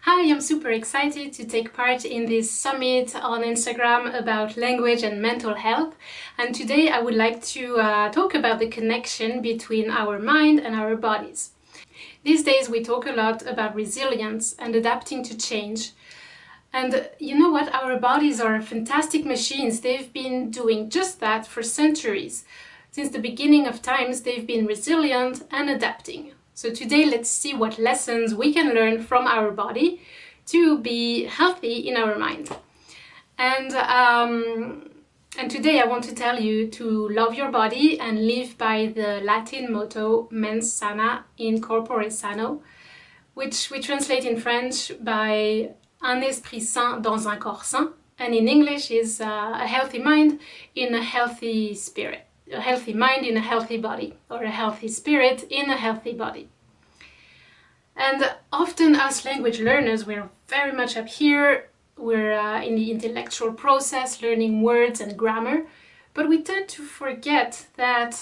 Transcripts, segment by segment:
Hi, I'm super excited to take part in this summit on Instagram about language and mental health. And today I would like to talk about the connection between our mind and our bodies. These days we talk a lot about resilience and adapting to change. And you know what? Our bodies are fantastic machines. They've been doing just that for centuries. Since the beginning of times, they've been resilient and adapting. So today, let's see what lessons we can learn from our body to be healthy in our mind. And today I want to tell you to love your body and live by the Latin motto mens sana in corpore sano, which we translate in French by un esprit sain dans un corps sain, and in English is a healthy mind in a healthy spirit. A healthy mind in a healthy body, or a healthy spirit in a healthy body. And often as language learners, we're very much up here, we're in the intellectual process, learning words and grammar, but we tend to forget that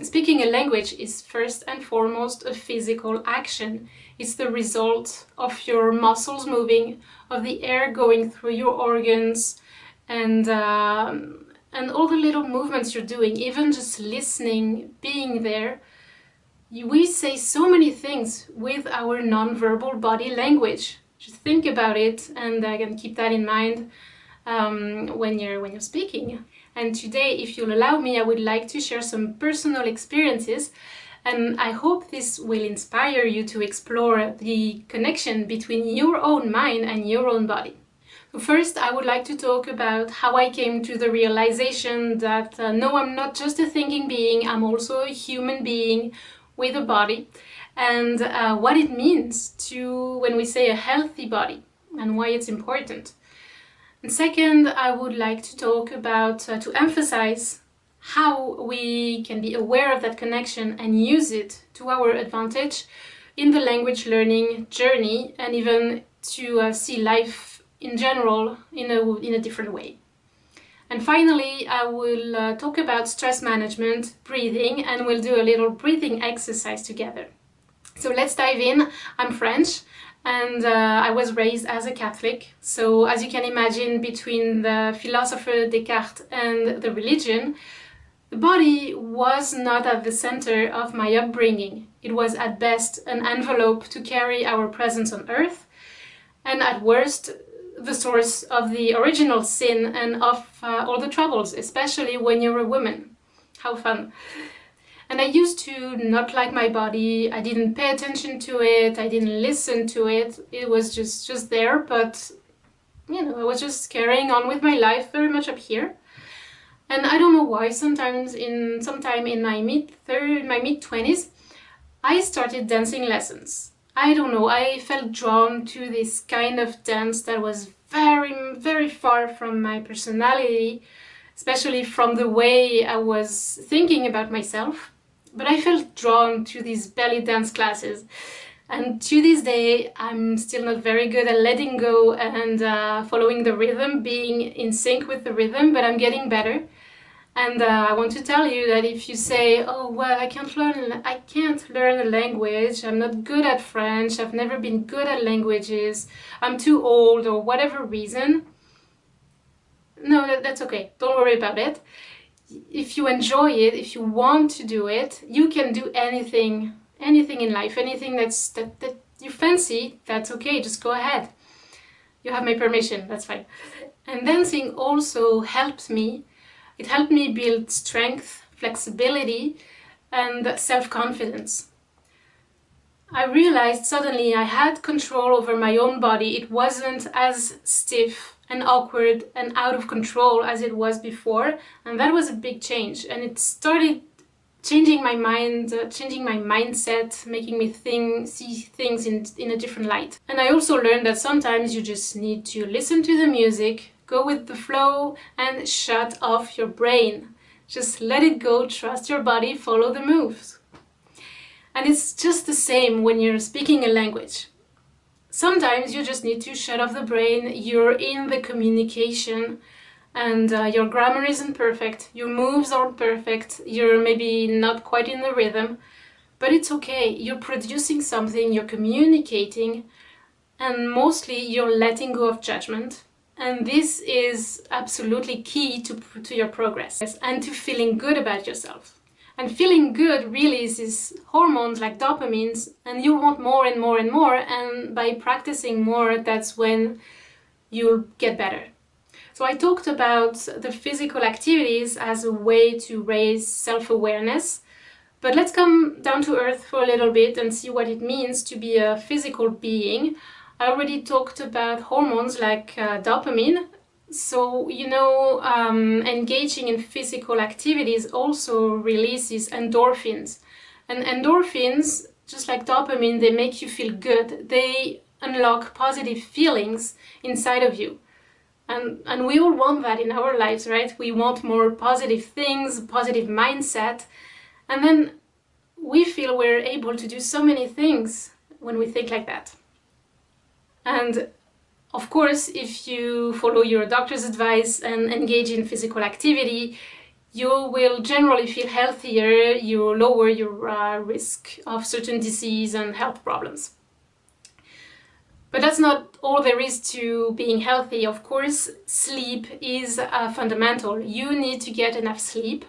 speaking a language is first and foremost a physical action. It's the result of your muscles moving, of the air going through your organs, and all the little movements you're doing, even just listening, being there. We say so many things with our non-verbal body language. Just think about it and again, keep that in mind when you're speaking. And today, if you'll allow me, I would like to share some personal experiences, and I hope this will inspire you to explore the connection between your own mind and your own body. First, I would like to talk about how I came to the realization that no, I'm not just a thinking being, I'm also a human being with a body, and what it means to when we say a healthy body and why it's important. And second, I would like to talk about, to emphasize how we can be aware of that connection and use it to our advantage in the language learning journey, and even to see life in general in a different way. And finally, I will talk about stress management, breathing, and we'll do a little breathing exercise together. So let's dive in. I'm French, and I was raised as a Catholic. So as you can imagine, between the philosopher Descartes and the religion, the body was not at the center of my upbringing. It was at best an envelope to carry our presence on earth, and at worst, the source of the original sin and of all the troubles, especially when you're a woman. How fun. And I used to not like my body. I didn't pay attention to it. I didn't listen to it. It was just there, but I was just carrying on with my life very much up here. And I don't know why, sometime in my mid-20s, I started dancing lessons. I don't know, I felt drawn to this kind of dance that was very, very far from my personality, especially from the way I was thinking about myself. But I felt drawn to these belly dance classes. And to this day, I'm still not very good at letting go and following the rhythm, being in sync with the rhythm, but I'm getting better. And I want to tell you that if you say, oh, well, I can't learn a language, I'm not good at French, I've never been good at languages, I'm too old, or whatever reason, no, that's okay. Don't worry about it. If you enjoy it, if you want to do it, you can do anything in life, anything that you fancy, that's okay, just go ahead. You have my permission, that's fine. And dancing also helped me. It helped me build strength, flexibility, and self-confidence. I realized suddenly I had control over my own body. It wasn't as stiff and awkward and out of control as it was before, and that was a big change. And it started changing my mind, changing my mindset, making me see things in a different light. And I also learned that sometimes you just need to listen to the music, go with the flow, and shut off your brain. Just let it go, trust your body, follow the moves. And it's just the same when you're speaking a language. Sometimes you just need to shut off the brain, you're in the communication, and your grammar isn't perfect, your moves aren't perfect, you're maybe not quite in the rhythm, but it's okay. You're producing something, you're communicating, and mostly you're letting go of judgment. And this is absolutely key to your progress and to feeling good about yourself. And feeling good releases hormones like dopamines, and you want more and more and more, and by practicing more, that's when you'll get better. So I talked about the physical activities as a way to raise self-awareness, but let's come down to earth for a little bit and see what it means to be a physical being. I already talked about hormones like dopamine. So, engaging in physical activities also releases endorphins. And endorphins, just like dopamine, they make you feel good. They unlock positive feelings inside of you. And we all want that in our lives, right? We want more positive things, positive mindset. And then we feel we're able to do so many things when we think like that. And of course, if you follow your doctor's advice and engage in physical activity, you will generally feel healthier, you lower your risk of certain disease and health problems. But that's not all there is to being healthy. Of course, sleep is fundamental. You need to get enough sleep.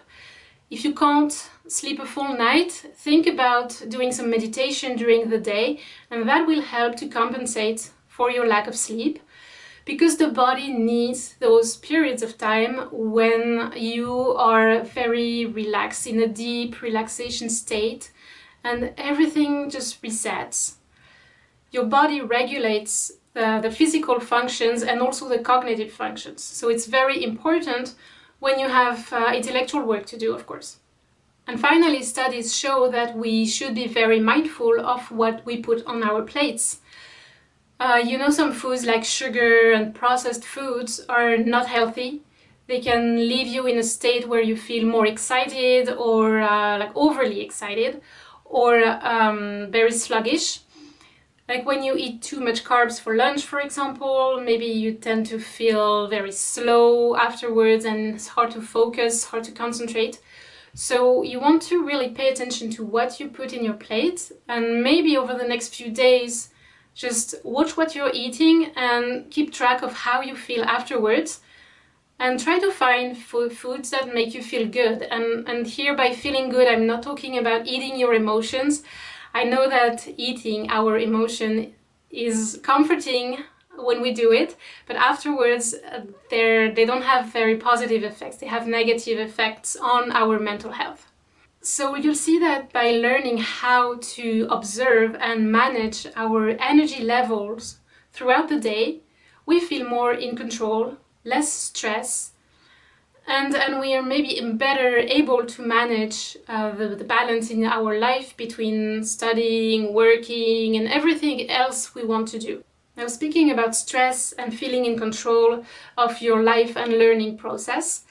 If you can't sleep a full night, think about doing some meditation during the day, and that will help to compensate for your lack of sleep, because the body needs those periods of time when you are very relaxed, in a deep relaxation state, and everything just resets. Your body regulates the physical functions and also the cognitive functions. So it's very important when you have intellectual work to do, of course. And finally, studies show that we should be very mindful of what we put on our plates. Some foods like sugar and processed foods are not healthy. They can leave you in a state where you feel more excited or like overly excited, or very sluggish. Like when you eat too much carbs for lunch, for example, maybe you tend to feel very slow afterwards and it's hard to focus, hard to concentrate. So you want to really pay attention to what you put in your plate, and maybe over the next few days, just watch what you're eating and keep track of how you feel afterwards, and try to find foods that make you feel good. And here, by feeling good, I'm not talking about eating your emotions. I know that eating our emotion is comforting when we do it, but afterwards they don't have very positive effects. They have negative effects on our mental health. So you'll see that by learning how to observe and manage our energy levels throughout the day, we feel more in control, less stress, and we are maybe better able to manage the balance in our life between studying, working, and everything else we want to do. Now, speaking about stress and feeling in control of your life and learning process,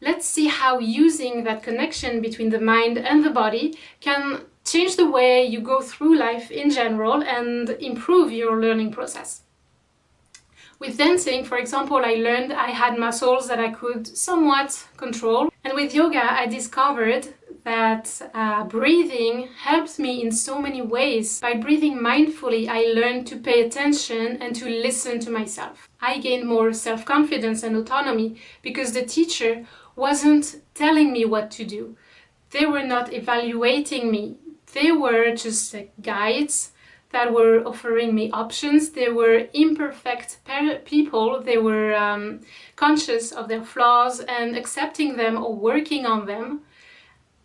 let's see how using that connection between the mind and the body can change the way you go through life in general and improve your learning process. With dancing, for example, I learned I had muscles that I could somewhat control. And with yoga, I discovered that breathing helps me in so many ways. By breathing mindfully, I learned to pay attention and to listen to myself. I gained more self-confidence and autonomy because the teacher wasn't telling me what to do. They were not evaluating me. They were just guides that were offering me options. They were imperfect people. They were conscious of their flaws and accepting them or working on them.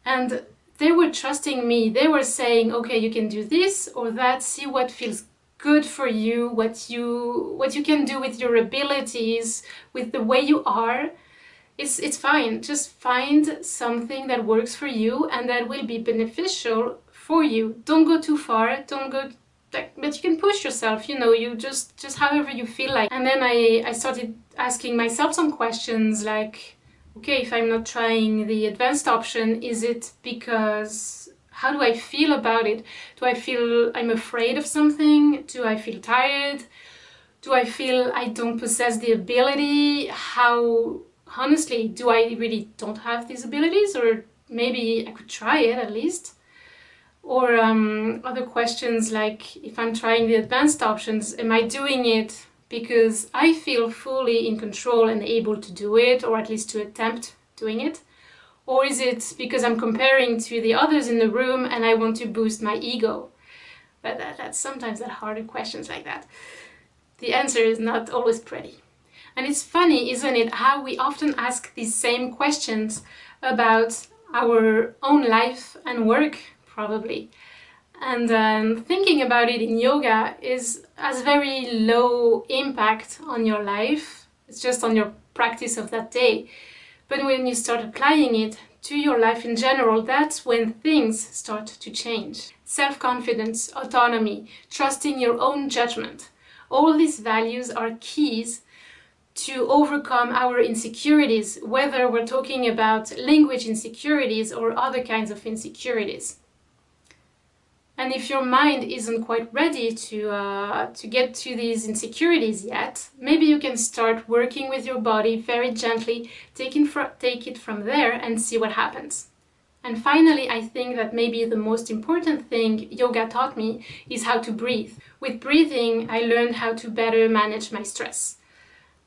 And they were trusting me. They were saying, okay, you can do this or that, see what feels good for you, what you can do with your abilities, with the way you are. It's fine. Just find something that works for you and that will be beneficial for you. Don't go too far. Don't go, but you can push yourself, you just however you feel like. And then I started asking myself some questions like, okay, if I'm not trying the advanced option, is it because, how do I feel about it? Do I feel I'm afraid of something? Do I feel tired? Do I feel I don't possess the ability? How, honestly, do I really don't have these abilities? Or maybe I could try it at least. Or other questions like, if I'm trying the advanced options, am I doing it because I feel fully in control and able to do it, or at least to attempt doing it? Or is it because I'm comparing to the others in the room and I want to boost my ego? But that's sometimes that harder questions like that. The answer is not always pretty. And it's funny, isn't it, how we often ask these same questions about our own life and work, probably. And thinking about it in yoga has very low impact on your life. It's just on your practice of that day. But when you start applying it to your life in general, that's when things start to change. Self-confidence, autonomy, trusting your own judgment. All these values are keys to overcome our insecurities, whether we're talking about language insecurities or other kinds of insecurities. And if your mind isn't quite ready to get to these insecurities yet, maybe you can start working with your body very gently, take it from there and see what happens. And finally, I think that maybe the most important thing yoga taught me is how to breathe. With breathing, I learned how to better manage my stress.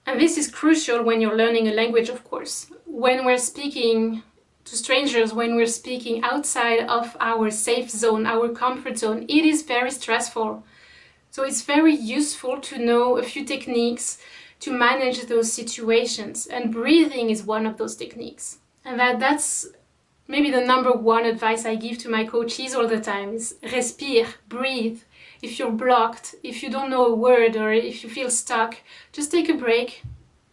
And this is crucial when you're learning a language, of course. When we're speaking to strangers, when we're speaking outside of our safe zone, our comfort zone, it is very stressful. So it's very useful to know a few techniques to manage those situations. And breathing is one of those techniques. And that's maybe the number one advice I give to my coaches all the time is respire, breathe. If you're blocked, if you don't know a word, or if you feel stuck, just take a break,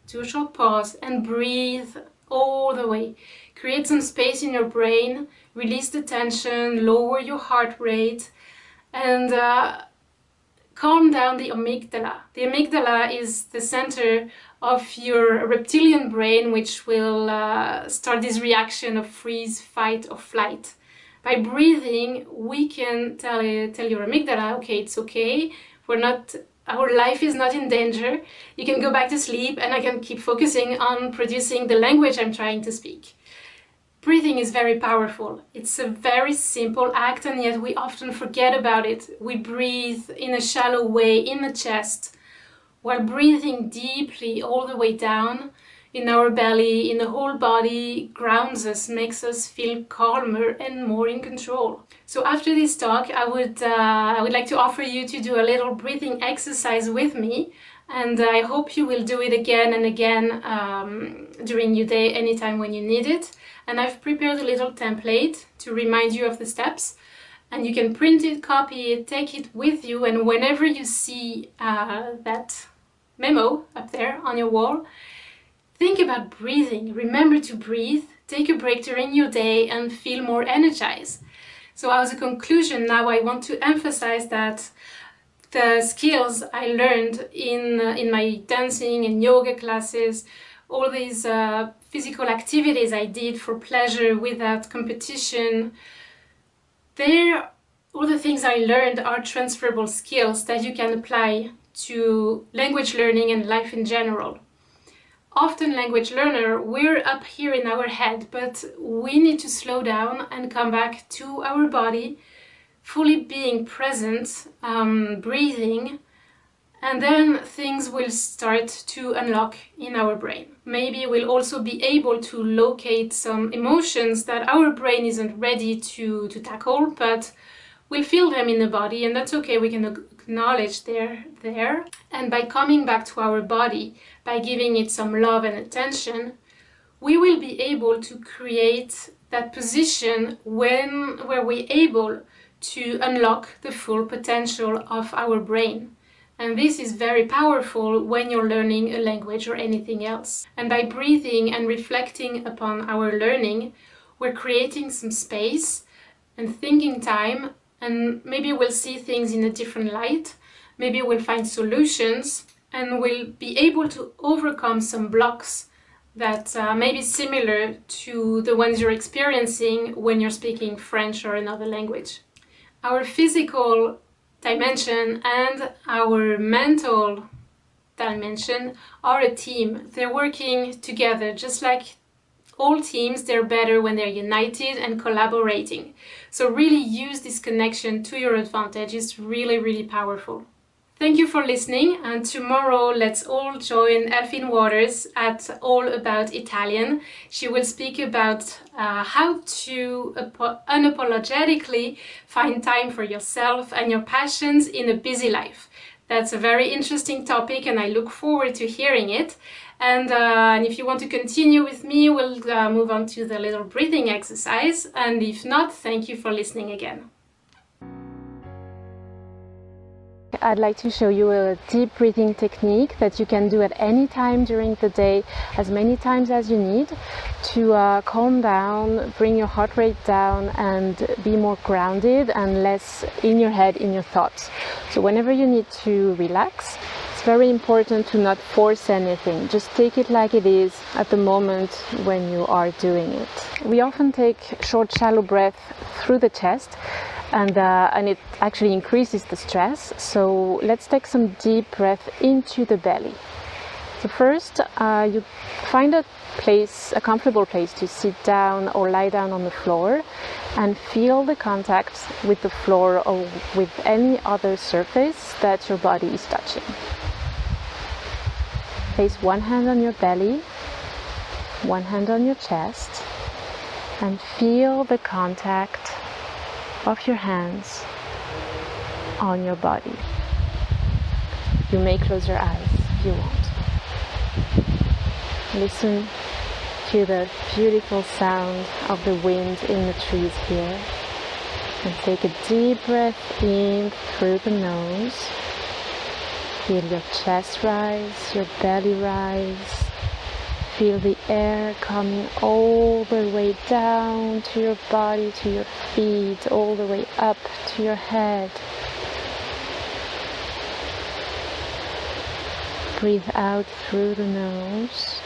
do a short pause and breathe all the way. Create some space in your brain, release the tension, lower your heart rate, and calm down the amygdala. The amygdala is the center of your reptilian brain, which will start this reaction of freeze, fight, or flight. By breathing, we can tell your amygdala, okay, it's okay, our life is not in danger, you can go back to sleep and I can keep focusing on producing the language I'm trying to speak. Breathing is very powerful. It's a very simple act, and yet we often forget about it. We breathe in a shallow way in the chest, while breathing deeply all the way down in our belly, in the whole body, grounds us, makes us feel calmer and more in control. So after this talk, I would like to offer you to do a little breathing exercise with me, and I hope you will do it again and again during your day, anytime when you need it. And I've prepared a little template to remind you of the steps, and you can print it, copy it, take it with you, and whenever you see that memo up there on your wall, think about breathing. Remember to breathe, take a break during your day and feel more energized. So as a conclusion, now I want to emphasize that the skills I learned in my dancing and yoga classes, all these physical activities I did for pleasure without competition, all the things I learned are transferable skills that you can apply to language learning and life in general. Often language learner, we're up here in our head, but we need to slow down and come back to our body, fully being present, breathing, and then things will start to unlock in our brain. Maybe we'll also be able to locate some emotions that our brain isn't ready to tackle, but we'll feel them in the body, and that's okay. We can acknowledge they're there. And by coming back to our body, by giving it some love and attention, we will be able to create that position where we're able to unlock the full potential of our brain. And this is very powerful when you're learning a language or anything else. And by breathing and reflecting upon our learning, we're creating some space and thinking time, and maybe we'll see things in a different light. Maybe we'll find solutions, and we'll be able to overcome some blocks that may be similar to the ones you're experiencing when you're speaking French or another language. Our physical dimension and our mental dimension are a team. They're working together. Just like all teams, they're better when they're united and collaborating. So really use this connection to your advantage. It's really, really powerful. Thank you for listening, and tomorrow let's all join Elfin Waters at All About Italian. She will speak about how to unapologetically find time for yourself and your passions in a busy life. That's a very interesting topic and I look forward to hearing it. And if you want to continue with me, we'll move on to the little breathing exercise. And if not, thank you for listening again. I'd like to show you a deep breathing technique that you can do at any time during the day, as many times as you need, to calm down, bring your heart rate down and be more grounded and less in your head, in your thoughts. So whenever you need to relax, it's very important to not force anything. Just take it like it is at the moment when you are doing it. We often take short, shallow breath through the chest, and it actually increases the stress. So let's take some deep breath into the belly. So first, you find a comfortable place to sit down or lie down on the floor and feel the contact with the floor or with any other surface that your body is touching. Place one hand on your belly, one hand on your chest, and feel the contact of your hands on your body. You may close your eyes if you want. Listen to the beautiful sound of the wind in the trees here, and take a deep breath in through the nose. Feel your chest rise, your belly rise. Feel the air coming all the way down to your body, to your feet, all the way up to your head. Breathe out through the nose.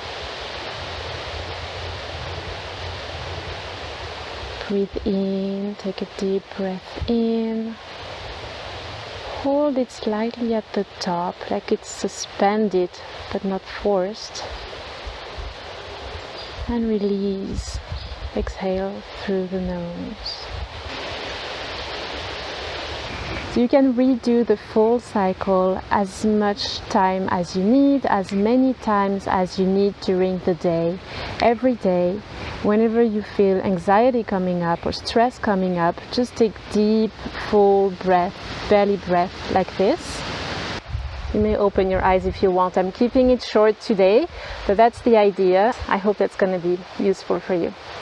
Breathe in, take a deep breath in. Hold it slightly at the top, like it's suspended but not forced. And release. Exhale through the nose. So you can redo the full cycle as much time as you need, as many times as you need during the day, every day. Whenever you feel anxiety coming up or stress coming up, just take deep, full breath, belly breath like this. You may open your eyes if you want. I'm keeping it short today, but that's the idea. I hope that's going to be useful for you.